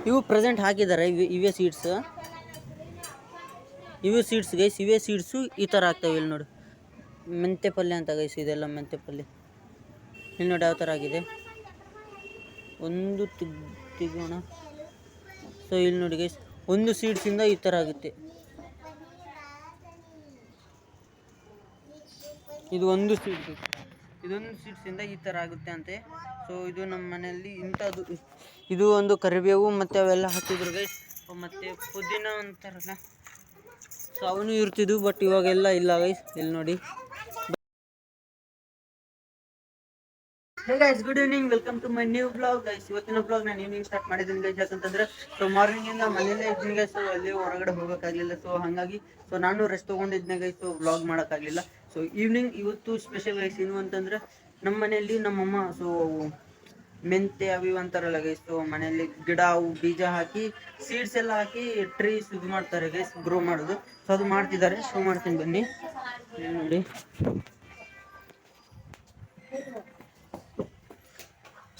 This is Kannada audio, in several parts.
ಇವು ಪ್ರೆಸೆಂಟ್ ಹಾಕಿದ್ದಾರೆ ಇವೇ ಸೀಡ್ಸ್. ಇವು ಸೀಡ್ಸ್ ಗೈಸ್, ಇವೇ ಸೀಡ್ಸು ಈ ಥರ ಆಗ್ತವೆ. ಇಲ್ಲಿ ನೋಡಿ ಮೆಂತ್ಯ ಪಲ್ಯ ಅಂತ ಗೈಸ್, ಇದೆಲ್ಲ ಮೆಂತ್ಯ ಪಲ್ಯ. ಇಲ್ಲಿ ನೋಡಿ ಯಾವ ಥರ ಆಗಿದೆ. ಒಂದು ತೆಗೋಣ. ಸೊ ಇಲ್ಲಿ ನೋಡಿ ಗೈಸ್, ಒಂದು ಸೀಡ್ಸಿಂದ ಈ ಥರ ಆಗುತ್ತೆ. ಇದು ಒಂದು ಸೀಡ್ಸ್, ಇದೊಂದು ಸೀಡ್ಸಿಂದ ಈ ಥರ ಆಗುತ್ತೆ ಅಂತೆ. ಸೊ ಇದು ನಮ್ಮ ಮನೆಯಲ್ಲಿ ಇಂಥದ್ದು. ಇದು ಒಂದು ಕರಿಬೇವು ಮತ್ತು ಅವೆಲ್ಲ ಹಾಕಿದ್ರು ಗೈಸ್. ಮತ್ತು ಪುದೀನ ಅಂತಾರಲ್ಲ, ಸೊ ಅವನು ಇರ್ತಿದ್ವು, ಬಟ್ ಇವಾಗೆಲ್ಲ ಇಲ್ಲ ಗೈಸ್. ಇಲ್ಲಿ ನೋಡಿ. ಹೇ guys, good evening, welcome to my new blog guys. ಇವತ್ತಿನ ಬ್ಲಾಗ್ ನಾನು ಈವ್ನಿಂಗ್ ಸ್ಟಾರ್ಟ್ ಮಾಡಿದ್ದೀನಿ ಗೈಸ್. ಯಾಕಂತಂದ್ರೆ ಸೊ ಮಾರ್ನಿಂಗಿಂದ ಮನೇಲೇ ಇದ್ದೀನಿ ಗೈಸ್. ಸೊ ಅಲ್ಲಿ ಹೊರಗಡೆ ಹೋಗೋಕ್ಕಾಗಲಿಲ್ಲ. ಸೊ ಹಾಗಾಗಿ ಸೊ ನಾನು ರೆಸ್ಟ್ ತೊಗೊಂಡಿದ್ದೆ ಗೈಸ್. ಸೊ ಬ್ಲಾಗ್ ಮಾಡೋಕ್ಕಾಗಲಿಲ್ಲ. ಸೊ ಈವ್ನಿಂಗ್ ಇವತ್ತು ಸ್ಪೆಷಲ್ ಗೈಸ್ ಏನು ಅಂತಂದರೆ, ನಮ್ಮ ಮನೆಯಲ್ಲಿ ನಮ್ಮಮ್ಮ ಸೊ ಮೆಂತೆ ಅವು ಅಂತಾರಲ್ಲ ಗೈಸ್. ಸೊ ಮನೆಯಲ್ಲಿ ಗಿಡ ಅವು ಬೀಜ ಹಾಕಿ ಸೀಡ್ಸ್ ಎಲ್ಲ ಹಾಕಿ ಟ್ರೀಸ್ ಇದು ಮಾಡ್ತಾರೆ ಗೈಸ್, ಗ್ರೋ ಮಾಡೋದು. ಸೊ ಅದು ಮಾಡ್ತಿದ್ದಾರೆ. ಶೋ ಮಾಡ್ತೀನಿ ಬನ್ನಿ. ನೋಡಿ.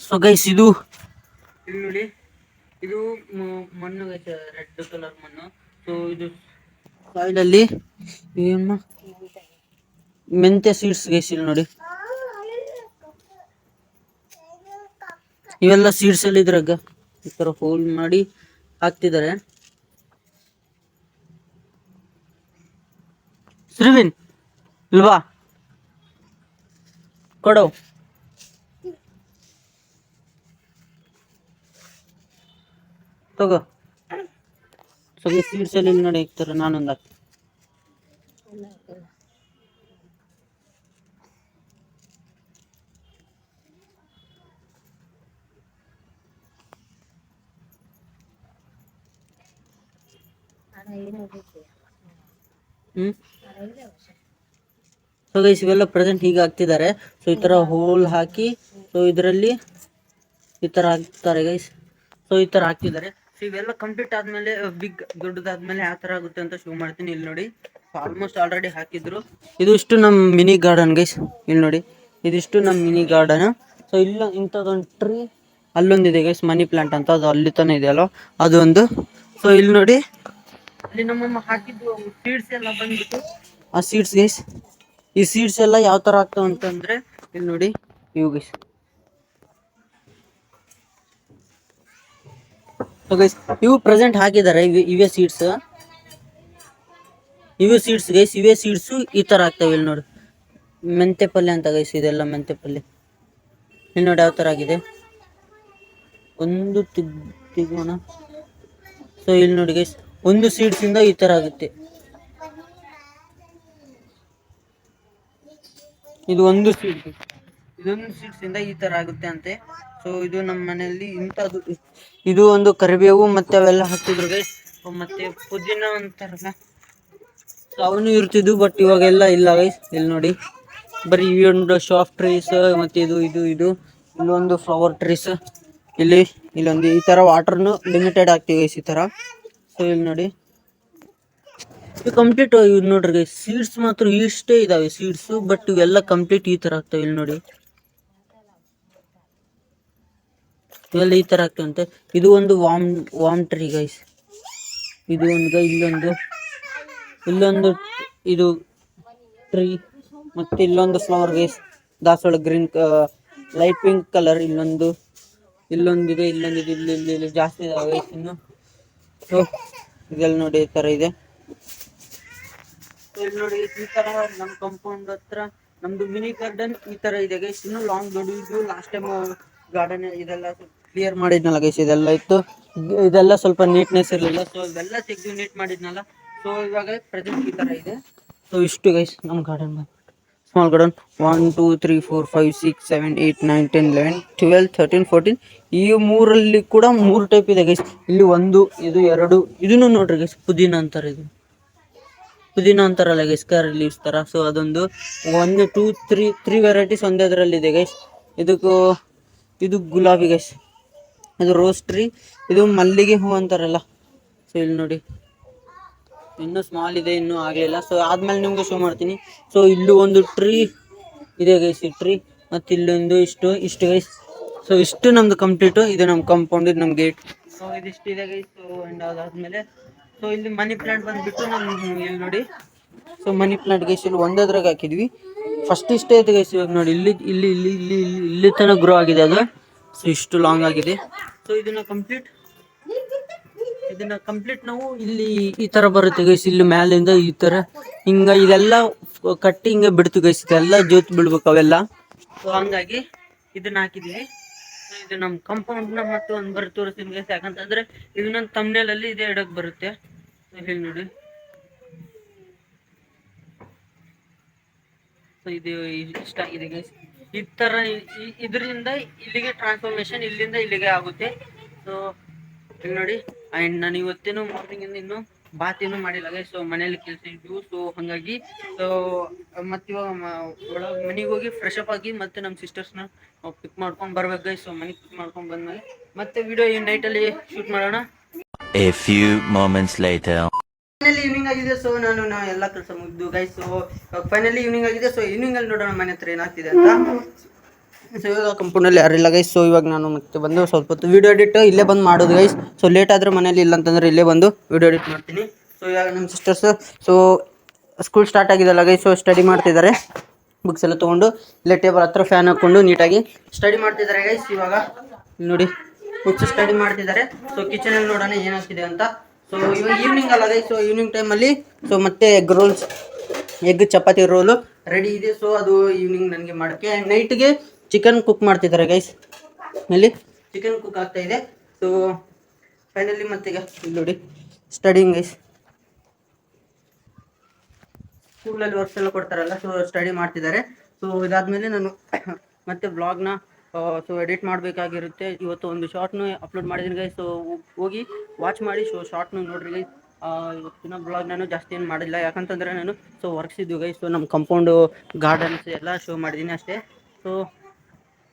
ಸೊ ಗೈಸ್ ಇದು ಇಲ್ಲಿ ನೋಡಿ, ಇದು ಮಣ್ಣು ಗೈಸ್, ರೆಡ್ ಕಲರ್ ಮಣ್ಣು. ಸೊ ಇದು ಸಾಯಿಲಲ್ಲಿ ಏನು ಮೆಂತ್ಯ ಸೀಡ್ಸ್ ಗೈಸ್. ಇಲ್ಲಿ ನೋಡಿ, ಇವೆಲ್ಲ ಸೀಡ್ಸ್ ಅಲ್ಲಿ ಇದ್ರಾಗ ಈ ತರ ಹೋಲ್ ಮಾಡಿ ಹಾಕ್ತಿದ್ದಾರೆ. ಶ್ರೀವಿನ್ ಇಲ್ವಾ ಕೊಡು. ತಗೋ. ಸೊ ಸೀಡ್ಸ್ ಅಲ್ಲಿ ನೋಡಿ ಹಾಕ್ತಾರೆ. ನಾನೊಂದು ಹಾಕ್ತೀನಿ. ಸೊ ಗೈಸ್ ಇವೆಲ್ಲ ಪ್ರೆಸೆಂಟ್ ಹೀಗೆ ಹಾಕ್ತಿದ್ದಾರೆ. ಸೊ ಈ ತರ ಹೋಲ್ ಹಾಕಿ ಸೊ ಇದರಲ್ಲಿ ಈ ತರ ಹಾಕ್ತಾರೆ ಗೈಸ್. ಸೊ ಈ ತರ ಹಾಕ್ತಿದ್ದಾರೆ. ಸೊ ಇವೆಲ್ಲ ಕಂಪ್ಲೀಟ್ ಆದ್ಮೇಲೆ ಬಿಗ್ ದೊಡ್ಡದಾದ್ಮೇಲೆ ಯಾವ ತರ ಆಗುತ್ತೆ ಅಂತ ಶೋ ಮಾಡ್ತೀನಿ. ಇಲ್ಲಿ ನೋಡಿ, ಆಲ್ಮೋಸ್ಟ್ ಆಲ್ರೆಡಿ ಹಾಕಿದ್ರು. ಇದು ಇಷ್ಟು ನಮ್ಮ ಮಿನಿ ಗಾರ್ಡನ್ ಗೈಸ್. ಇಲ್ಲಿ ನೋಡಿ, ಇದಿಷ್ಟು ನಮ್ಮ ಮಿನಿ ಗಾರ್ಡನ್. ಸೊ ಇಲ್ಲ ಇಂಥದ್ದೊಂದು ಟ್ರೀ ಅಲ್ಲೊಂದಿದೆ ಗೈಸ್, ಮನಿ ಪ್ಲಾಂಟ್ ಅಂತ, ಅದು ಅಲ್ಲಿ ತಾನೇ ಇದೆಯಲ್ಲ ಅದೊಂದು. ಸೊ ಇಲ್ಲಿ ನೋಡಿ, ಅಲ್ಲಿ ನಮ್ಮಮ್ಮ ಹಾಕಿದ್ದು ಸೀಡ್ಸ್ ಎಲ್ಲ ಬಂದ್ಬಿಟ್ಟು ಆ ಸೀಡ್ಸ್ ಗೈಸ್. ಈ ಸೀಡ್ಸ್ ಎಲ್ಲ ಯಾವ ತರ ಆಗ್ತಾವ ಅಂತಂದ್ರೆ ಇಲ್ಲಿ ನೋಡಿ, ಇವು ಗೈಸ್. ಸೊ ಗೈಸ್ ಇವು ಪ್ರೆಸೆಂಟ್ ಹಾಕಿದ್ದಾರೆ ಇವೇ ಸೀಡ್ಸ್. ಇವು ಸೀಡ್ಸ್ ಗೈಸ್, ಇವೇ ಸೀಡ್ಸು ಈ ತರ ಆಗ್ತವೆ. ಇಲ್ಲಿ ನೋಡಿ ಮೆಂತ್ಯ ಪಲ್ಯ ಅಂತ ಗೈಸ್, ಇದೆಲ್ಲ ಮೆಂತ್ಯ ಪಲ್ಯ. ಇಲ್ಲಿ ನೋಡಿ ಯಾವ ತರ ಆಗಿದೆ. ಒಂದು ತೆಗೋಣ. ಸೊ ಇಲ್ಲಿ ನೋಡಿ ಗೈಸ್, ಒಂದು ಸೀಡ್ಸ್ ಇಂದ ಈ ತರ ಆಗುತ್ತೆ. ಇದು ಒಂದು ಸೀಡ್, ಇದೊಂದು ಸೀಡ್ಸ್ ಇಂದ ಈ ತರ ಆಗುತ್ತೆ ಅಂತೆ. ಸೊ ಇದು ನಮ್ಮ ಮನೆಯಲ್ಲಿ ಇಂಥದ್ದು. ಇದು ಒಂದು ಕರಿಬೇವು ಮತ್ತೆ ಅವೆಲ್ಲ ಹಾಕ್ತಿದ್ರು ಗೈಸ್. ಮತ್ತೆ ಪುದೀನ ಅಂತಾರಲ್ಲ, ಸೊ ಅವನು ಇರ್ತಿದ್ವು, ಬಟ್ ಇವಾಗೆಲ್ಲ ಇಲ್ಲ ಗೈಸ್. ಇಲ್ಲಿ ನೋಡಿ, ಬರೀ ಒಂದು ಶಾಫ್ ಟ್ರೀಸ್ ಮತ್ತೆ ಇದು ಇದು ಇದು ಇಲ್ಲೊಂದು ಫ್ಲವರ್ ಟ್ರೀಸ್. ಇಲ್ಲೊಂದು ಈ ತರ ವಾಟರ್ನು ಲಿಮಿಟೆಡ್ ಆಗ್ತೀವಿ ಗೈಸ್, ಈ ತರ. ಸೊ ಇಲ್ಲಿ ನೋಡಿ, ಇದು ಕಂಪ್ಲೀಟ್ ಇವ್ ನೋಡ್ರಿ ಗೈಸ್, ಸೀಡ್ಸ್ ಮಾತ್ರ ಇಷ್ಟೇ ಇದಾವೆ ಸೀಡ್ಸ್, ಬಟ್ ಇವೆಲ್ಲ ಕಂಪ್ಲೀಟ್ ಈ ತರ ಆಗ್ತವೆ. ಇಲ್ಲಿ ನೋಡಿ, ಇವೆಲ್ಲ ಈ ತರ ಆಗ್ತವಂತೆ. ಇದು ಒಂದು ವಾಮ್ ಟ್ರೀ ಗೈಸ್. ಇದು ಒಂದು ಇಲ್ಲೊಂದು ಇದು ಟ್ರೀ, ಮತ್ತೆ ಇಲ್ಲೊಂದು ಫ್ಲವರ್ ಗೈಸ್, ದಾಸವಾಳ ಗ್ರೀನ್ ಲೈಟ್ ಪಿಂಕ್ ಕಲರ್. ಇಲ್ಲೊಂದಿದೆ, ಇಲ್ಲೊಂದಿದೆ, ಇಲ್ಲಿ ಜಾಸ್ತಿ ಇದಾವೆ ಗೈಸ್ ಇನ್ನು. ಸೊ ಇದೆಲ್ಲ ನೋಡಿ ಈ ತರ ಇದೆ. ಇಲ್ಲಿ ನೋಡಿ, ಈ ತರ ನಮ್ ಕಾಂಪೌಂಡ್ ಹತ್ರ ನಮ್ದು ಮಿನಿ ಗಾರ್ಡನ್ ಈ ತರ ಇದೆ ಗೈಸ್. ಇನ್ನು ಲಾಂಗ್ ದೊಡ್ಡ ಲಾಸ್ಟ್ ಟೈಮ್ ಗಾರ್ಡನ್ ಇದೆಲ್ಲ ಕ್ಲಿಯರ್ ಮಾಡಿದ್ನಲ್ಲ ಗೈಸ್, ಇದೆಲ್ಲ ಇತ್ತು. ಇದೆಲ್ಲ ಸ್ವಲ್ಪ ನೀಟ್ನೆಸ್ ಇರಲಿಲ್ಲ. ಸೊ ಇವೆಲ್ಲ ತೆಗೆದು ನೀಟ್ ಮಾಡಿದ್ನಲ್ಲ. ಸೊ ಇವಾಗ ಪ್ರೆಸೆಂಟ್ ಈ ತರ ಇದೆ. ಸೊ ಇಷ್ಟು ಗೈಸ್ ನಮ್ಮ ಗಾರ್ಡನ್, ಸ್ಮಾಲ್ ಗಾರ್ಡನ್. 1 2 3 4 5 6 7 8 9 10 11 12 13 14. ಈ ಮೂರಲ್ಲಿ ಕೂಡ 3 ಟೈಪ್ ಇದೆ ಗೈಸ್. ಇಲ್ಲಿ ಒಂದು, ಇದು ಎರಡು, ಇದನ್ನು ನೋಡ್ರಿ ಗೈಸ್, ಪುದೀನ ಅಂತಾರೆ. ಇದು ಪುದೀನ ಅಂತಾರಲ್ಲ ಗೈಸ್, ಕರಿ ಲೀವ್ಸ್ ತರ. ಸೊ ಅದೊಂದು 1 2 3 ವೆರೈಟೀಸ್ ಒಂದೇದ್ರಲ್ಲಿ ಇದೆ ಗೈಸ್. ಇದು ಗುಲಾಬಿ ಗೈಸ್, ಇದು ರೋಸ್ ಟ್ರೀ, ಇದು ಮಲ್ಲಿಗೆ ಹೂ ಅಂತಾರಲ್ಲ. ಸೊ ಇಲ್ಲಿ ನೋಡಿ, ಇನ್ನೂ ಸ್ಮಾಲ್ ಇದೆ, ಇನ್ನೂ ಆಗಲಿಲ್ಲ. ಸೊ ಆದ್ಮೇಲೆ ನಿಮ್ಗೆ ಶೋ ಮಾಡ್ತೀನಿ. ಸೊ ಇಲ್ಲೂ ಒಂದು ಟ್ರೀ ಇದೆ ಗೈಸ್, ಈ ಟ್ರೀ, ಮತ್ತು ಇಲ್ಲೊಂದು ಇಷ್ಟು ಗೈಸ್. ಸೊ ಇಷ್ಟು ನಮ್ದು ಕಂಪ್ಲೀಟು. ಇದು ನಮ್ಮ ಕಾಂಪೌಂಡ್, ಇದು ನಮ್ಮ ಗೇಟ್. ಸೊ ಇದಿಷ್ಟಿದೆ ಗೈಸ್. ಸೊ ಅಂಡ್ ಅದಾದ್ಮೇಲೆ ಸೊ ಇಲ್ಲಿ ಮನಿ ಪ್ಲಾಂಟ್ ಬಂದ್ಬಿಟ್ಟು ನಮ್ ಇಲ್ಲಿ ನೋಡಿ. ಸೊ ಮನಿ ಪ್ಲಾಂಟ್ ಗೈಸ್ ಇಲ್ಲಿ ಒಂದದ್ರಾಗ ಹಾಕಿದ್ವಿ. ಫಸ್ಟ್ ಇಷ್ಟೇ ಐತೆ ಗೈಸ್. ಇವಾಗ ನೋಡಿ ಇಲ್ಲಿ ಇಲ್ಲಿ ಇಲ್ಲಿ ಇಲ್ಲಿ ಇಲ್ಲಿ ತನಕ ಗ್ರೋ ಆಗಿದೆ ಅದು. ಸೊ ಇಷ್ಟು ಲಾಂಗ್ ಆಗಿದೆ. ಸೊ ಇದನ್ನ ಕಂಪ್ಲೀಟ್ ನಾವು ಇಲ್ಲಿ ಈ ತರ ಬರುತ್ತೆ ಗೈಸ್. ಇಲ್ಲಿ ಮ್ಯಾಲಿಂದ ಈ ತರ ಹಿಂಗ ಇದೆಲ್ಲ ಕಟ್ಟಿ ಹಿಂಗ ಬಿಡ್ತು ಗೈಸ್. ಇದೆಲ್ಲ ಜೋತ್ ಬಿಡ್ಬೇಕು ಅವೆಲ್ಲ. ಸೊ ಹಂಗಾಗಿ ಇದನ್ನ ಹಾಕಿದೀವಿ. ಇದು ನಮ್ ಕಾಂಪೌಂಡ್ ನ ಮತ್ತೆ ಒಂದ್ ಬರ್ ತೋರಿಸ್ತೀನಿ ಗೈಸ್. ಯಾಕಂತಂದ್ರೆ ಇದು ನನ್ನ ತಮ್ನೇಲ್ ಅಲ್ಲಿ ಇದೇ ಇಡಕ್ ಬರುತ್ತೆ. ಹೇಳಿ ನೋಡಿ. ಸೊ ಇದು ಇಷ್ಟ ಆಗಿದೆ ಗೈಸ್. ಈ ತರ ಇದರಿಂದ ಇಲ್ಲಿಗೆ ಟ್ರಾನ್ಸ್ಫಾರ್ಮೇಶನ್ ಇಲ್ಲಿಂದ ಇಲ್ಲಿಗೆ ಆಗುತ್ತೆ. ಸೊ ಇಲ್ಲಿ ನೋಡಿ. ಅಂಡ್ ನಾನು ಇವತ್ತೇನು ಮಾರ್ನಿಂಗ್ ಇಂದ ಇನ್ನು ಬಾತ್ ಏನು ಮಾಡಿಲ್ಲ ಗೈಸ್. ಸೊ ಮನೇಲಿ ಕೆಲಸ ಇದ್ವು. ಸೊ ಹಂಗಾಗಿ ಸೊ ಮತ್ತೆ ಇವಾಗ ಮನೆಗೆ ಹೋಗಿ ಫ್ರೆಶ್ ಅಪ್ ಆಗಿ ಮತ್ತೆ ನಮ್ಮ ಸಿಸ್ಟರ್ಸ್ನ ಪಿಕ್ ಮಾಡ್ಕೊಂಡು ಬರ್ಬೇಕು ಗೈಸ್. ಸೊ ಮನೆಗೆ ಪಿಕ್ ಮಾಡ್ಕೊಂಡು ಬಂದ್ಮೇಲೆ ಮತ್ತೆ ವಿಡಿಯೋ ಈ ನೈಟಲ್ಲಿ ಶೂಟ್ ಮಾಡೋಣ. A few moments later. Finally evening ಆಗಿದೆ. ಸೊ ನಾನು ಎಲ್ಲ ಕೆಲಸ ಮುಗಿದು ಗೈಸ್. ಸೊ ಫೈನಲಿ ಈವ್ನಿಂಗ್ ಆಗಿದೆ. ಸೊ ಈವ್ನಿಂಗ್ ಅಲ್ಲಿ ನೋಡೋಣ ಮನೆ ಹತ್ರ ಏನಾಗ್ತಿದೆ ಅಂತ. ಸೊ ಇವಾಗ ಕಂಪೌಂಡಲ್ಲಿ ಯಾರಿಲ್ಲ ಗೈಸ್. ಸೊ ಇವಾಗ ನಾನು ಮತ್ತೆ ಬಂದು ಸ್ವಲ್ಪ ಹೊತ್ತು ವಿಡಿಯೋ ಎಡಿಟ್ ಇಲ್ಲೇ ಬಂದು ಮಾಡೋದು ಗೈಸ್. ಸೊ ಲೇಟ್ ಆದ್ರೆ ಮನೇಲಿ ಇಲ್ಲ ಅಂತಂದ್ರೆ ಇಲ್ಲೇ ಬಂದು ವಿಡಿಯೋ ಎಡಿಟ್ ಮಾಡ್ತೀನಿ. ಸೊ ಇವಾಗ ನಮ್ಮ ಸಿಸ್ಟರ್ಸ್ ಸೊ ಸ್ಕೂಲ್ ಸ್ಟಾರ್ಟ್ ಆಗಿದೆಲ್ಲ ಗೈಸ್. ಸೊ ಸ್ಟಡಿ ಮಾಡ್ತಿದ್ದಾರೆ. ಬುಕ್ಸ್ ಎಲ್ಲ ತೊಗೊಂಡು ಇಲ್ಲೇ ಟೇಬಲ್ ಹತ್ರ ಫ್ಯಾನ್ ಹಾಕ್ಕೊಂಡು ನೀಟಾಗಿ ಸ್ಟಡಿ ಮಾಡ್ತಿದ್ದಾರೆ ಗೈಸ್. ಇವಾಗ ನೋಡಿ ಬುಕ್ಸ್ ಸ್ಟಡಿ ಮಾಡ್ತಿದ್ದಾರೆ. ಸೊ ಕಿಚನಲ್ಲಿ ನೋಡೋಣ ಏನಾಗ್ತಿದೆ ಅಂತ. ಸೊ ಇವಾಗ ಈವ್ನಿಂಗ್ ಅಲ್ಲ ಗೈಸ್. ಸೊ ಈವ್ನಿಂಗ್ ಟೈಮಲ್ಲಿ ಸೊ ಮತ್ತೆ ಎಗ್ ಚಪಾತಿ ರೋಲು ರೆಡಿ ಇದೆ. ಸೊ ಅದು ಈವ್ನಿಂಗ್ ನನಗೆ ಮಾಡೋಕ್ಕೆ. ನೈಟ್ಗೆ ಚಿಕನ್ ಕುಕ್ ಮಾಡ್ತಿದ್ದಾರೆ ಗೈಸ್. ಇಲ್ಲಿ ಚಿಕನ್ ಕುಕ್ ಆಗ್ತಾ ಇದೆ. ಸೊ ಫೈನಲಿ ಮತ್ತೆ ಈಗ ಇಲ್ಲಿ ನೋಡಿ ಸ್ಟಡಿಂಗ್ ಗೈಸ್. ಸ್ಕೂಲಲ್ಲಿ ವರ್ಕ್ಸ್ ಎಲ್ಲ ಕೊಡ್ತಾರಲ್ಲ. ಸೊ ಸ್ಟಡಿ ಮಾಡ್ತಿದ್ದಾರೆ. ಸೊ ಇದಾದ್ಮೇಲೆ ನಾನು ಮತ್ತೆ ವ್ಲಾಗ್ನ ಸೊ ಎಡಿಟ್ ಮಾಡಬೇಕಾಗಿರುತ್ತೆ. ಇವತ್ತು ಒಂದು ಶಾರ್ಟ್ನು ಅಪ್ಲೋಡ್ ಮಾಡಿದ್ದೀನಿ ಗೈಸ್. ಸೊ ಹೋಗಿ ವಾಚ್ ಮಾಡಿ. ಸೊ ಶಾರ್ಟ್ನು ನೋಡ್ರಿ ಗೈಸ್. ಇವತ್ತಿನ ಬ್ಲಾಗ್ ನಾನು ಜಾಸ್ತಿ ಏನು ಮಾಡಿಲ್ಲ. ಯಾಕಂತಂದರೆ ನಾನು ಸೊ ವರ್ಕ್ಸ್ ಇದ್ದು ಗೈಸ್. ಸೊ ನಮ್ಮ ಕಂಪೌಂಡು ಗಾರ್ಡನ್ಸ್ ಎಲ್ಲ ಶೋ ಮಾಡಿದ್ದೀನಿ ಅಷ್ಟೇ. ಸೊ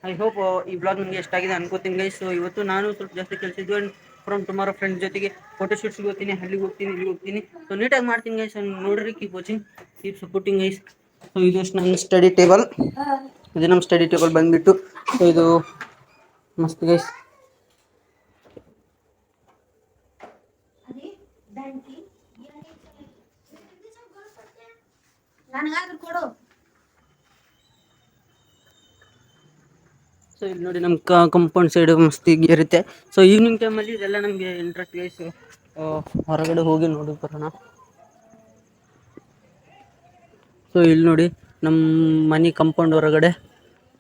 ಐ ಹೋಪ್ ಈ ಬ್ಲಾಗ್ ನಿಮಗೆ ಎಷ್ಟಾಗಿದೆ ಅನ್ಕೋತೀನಿ ಗೈಸ್. ಸೊ ಇವತ್ತು ನಾನು ಸ್ವಲ್ಪ ಜಾಸ್ತಿ ಕೆಲಸ ಫ್ರಮ್ ಟುಮಾರೋ ಫ್ರೆಂಡ್ಸ್ ಜೊತೆಗೆ ಫೋಟೋಶೂಟ್ಸ್ಗೆ ಹೋಗ್ತೀನಿ, ಅಲ್ಲಿಗೆ ಹೋಗ್ತೀನಿ, ಇಲ್ಲಿಗೆ ಹೋಗ್ತೀನಿ. ಸೊ ನೀಟಾಗಿ ಮಾಡ್ತೀನಿ ಗೈಸ್. ನೋಡ್ರಿ, keep watching, keep supporting guys. So ಇದು ನಮ್ಮ ಸ್ಟಡಿ ಟೇಬಲ್. ಇದು ನಮ್ಮ ಸ್ಟಡಿ ಟೇಬಲ್ ಬಂದುಬಿಟ್ಟು ಸೊ ಇದು ಮಸ್ತ್ ಗೈಸ್. ಸೊ ಇಲ್ಲಿ ನೋಡಿ ನಮ್ಮ ಕಂಪೌಂಡ್ ಸೈಡ್ ಮಸ್ತ್ ಇರುತ್ತೆ. ಸೊ ಈವ್ನಿಂಗ್ ಟೈಮಲ್ಲಿ ಇದೆಲ್ಲ ನಮಗೆ ಇಂಟ್ರೆಸ್ಟ್ ಗೈಸ್. ಹೊರಗಡೆ ಹೋಗಿ ನೋಡಿ ಬರೋಣ. ಸೊ ಇಲ್ಲಿ ನೋಡಿ ನಮ್ಮ ಮನೆ ಕಂಪೌಂಡ್ ಹೊರಗಡೆ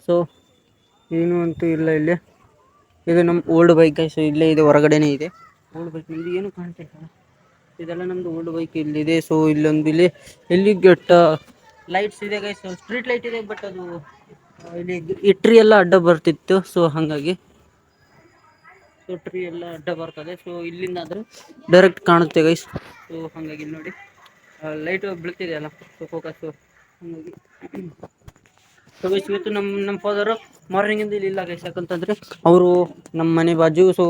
ಸೊ ಏನು ಅಂತೂ ಇಲ್ಲ ಇಲ್ಲಿ. ಇದು ನಮ್ಮ ಓಲ್ಡ್ ಬೈಕ್ ಗೈಸ್. ಇಲ್ಲೇ ಇದೆ, ಹೊರಗಡೆನೇ ಇದೆ ಓಲ್ಡ್ ಬೈಕ್. ಇದು ಏನು ಕಾಣ್ತಿಲ್ಲ. ಇದೆಲ್ಲ ನಮ್ಮದು ಓಲ್ಡ್ ಬೈಕ್ ಇಲ್ಲಿದೆ. ಸೊ ಇಲ್ಲೊಂದು ಇಲ್ಲಿ ಲೈಟ್ಸ್ ಇದೆ ಗೈಸ್. ಸ್ಟ್ರೀಟ್ ಲೈಟ್ ಇದೆ. ಬಟ್ ಅದು ಇಲ್ಲಿ ಈ ಟ್ರೀ ಎಲ್ಲ ಅಡ್ಡ ಬರ್ತಿತ್ತು. ಸೊ ಹಾಗಾಗಿ ಸೊ ಟ್ರೀ ಎಲ್ಲ ಅಡ್ಡ ಬರ್ತದೆ. ಸೊ ಇಲ್ಲಿಂದ ಆದರೆ ಡೈರೆಕ್ಟ್ ಕಾಣುತ್ತೆ ಗೈಸ್. ಸೊ ಹಾಗಾಗಿ ನೋಡಿ ಲೈಟ್ ಬೀಳ್ತಿದೆ ಅಲ್ಲ. ಸೊ ಫೋಕಸ್ಸು ಹಾಗಾಗಿ ಸೊ ಗೈಸ್ ಇವತ್ತು ನಮ್ಮ ಫಾದರು ಮಾರ್ನಿಂಗಿಂದ ಇಲ್ಲಿ ಇಲ್ಲ ಗೈಸ್. ಯಾಕಂತಂದರೆ ಅವರು ನಮ್ಮ ಮನೆ ಬಾಜು ಸೊ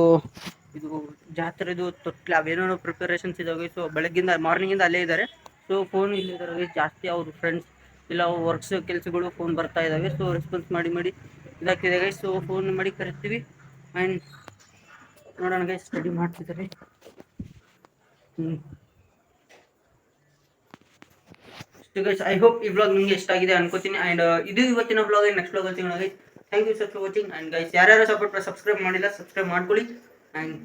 ಇದು ಜಾತ್ರೆದು ತೊಟ್ಲು ಅವೇನೋ ಪ್ರಿಪರೇಷನ್ಸ್ ಇದ್ದಾವೆ. ಸೊ ಬೆಳಗ್ಗಿಂದ ಮಾರ್ನಿಂಗಿಂದ ಅಲ್ಲೇ ಇದ್ದಾರೆ. ಸೊ ಫೋನ್ ಇಲ್ಲಿದ್ದಾರೆ ಗೈಸ್. ಜಾಸ್ತಿ ಅವ್ರ ಫ್ರೆಂಡ್ಸ್ ಇಲ್ಲ ವರ್ಕ್ಸ್ ಕೆಲಸಗಳು ಫೋನ್ ಬರ್ತಾ ಇದ್ದಾವೆ. ಸೊ ರೆಸ್ಪಾನ್ಸ್ ಮಾಡಿ ಇದಾಗ್ತಿದೆ ಗೈಸ್. ಸೊ ಫೋನ್ ಮಾಡಿ ಕರಿತೀವಿ. ಆ್ಯಂಡ್ ನೋಡೋಣ ಗೈಸ್ ಸ್ಟಡಿ ಮಾಡ್ತಿದ್ದಾರೆ. ಗೈಸ್ ಐ ಹೋಪ್ ಈ ವ್ಲಾಗ್ ನಿಮಗೆ ಇಷ್ಟ ಆಗಿದೆ ಅನ್ಕೋತೀನಿ. ಆ್ಯಂಡ್ ಇದು ಇವತ್ತಿನ ವ್ಲಾಗ್. ನೆಕ್ಸ್ಟ್ ವ್ಲಾಗ್ ಸಿಗೋಣ guys. Thank you sir for watching. And guys ಯಾರ್ಯಾರು ಸಬ್ಸ್ಕ್ರೈಬ್ ಮಾಡಿಲ್ಲ ಸಬ್ಸ್ಕ್ರೈಬ್ ಮಾಡ್ಕೊಳ್ಳಿ. ಆ್ಯಂಡ್